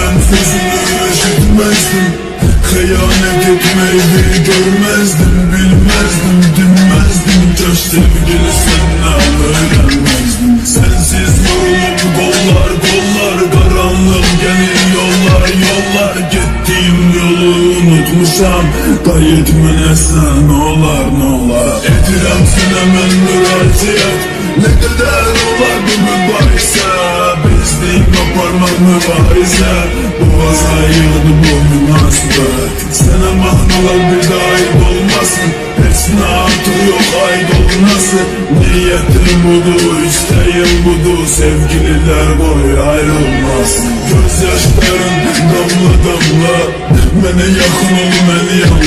ben sözünü işitmezdim. Hıyanet etmeyi bir görmezdim, bilmezdim, dinmezdim. Köş sevgili senden öğrenmezdim. Sensiz yorulup kollar kollar, karanlık gelir yollar yollar. Gittiğim yolu unutmuşam, dayetmene sen olar nolar. Edirem sinemen müraciət, ne kadar olar bu mübahisə. Bizlik koparmak mübahisə, boğaza yığdı bu münasibət. Sənə mahnalar bir daha ait olmasın, heç nə artıq yox ait olmasın. Niyetim budur, isteğim budur, sevgililer boy ayrılmasın. Göz yaşların damla damla, mənə yaxın ol, məni yanla.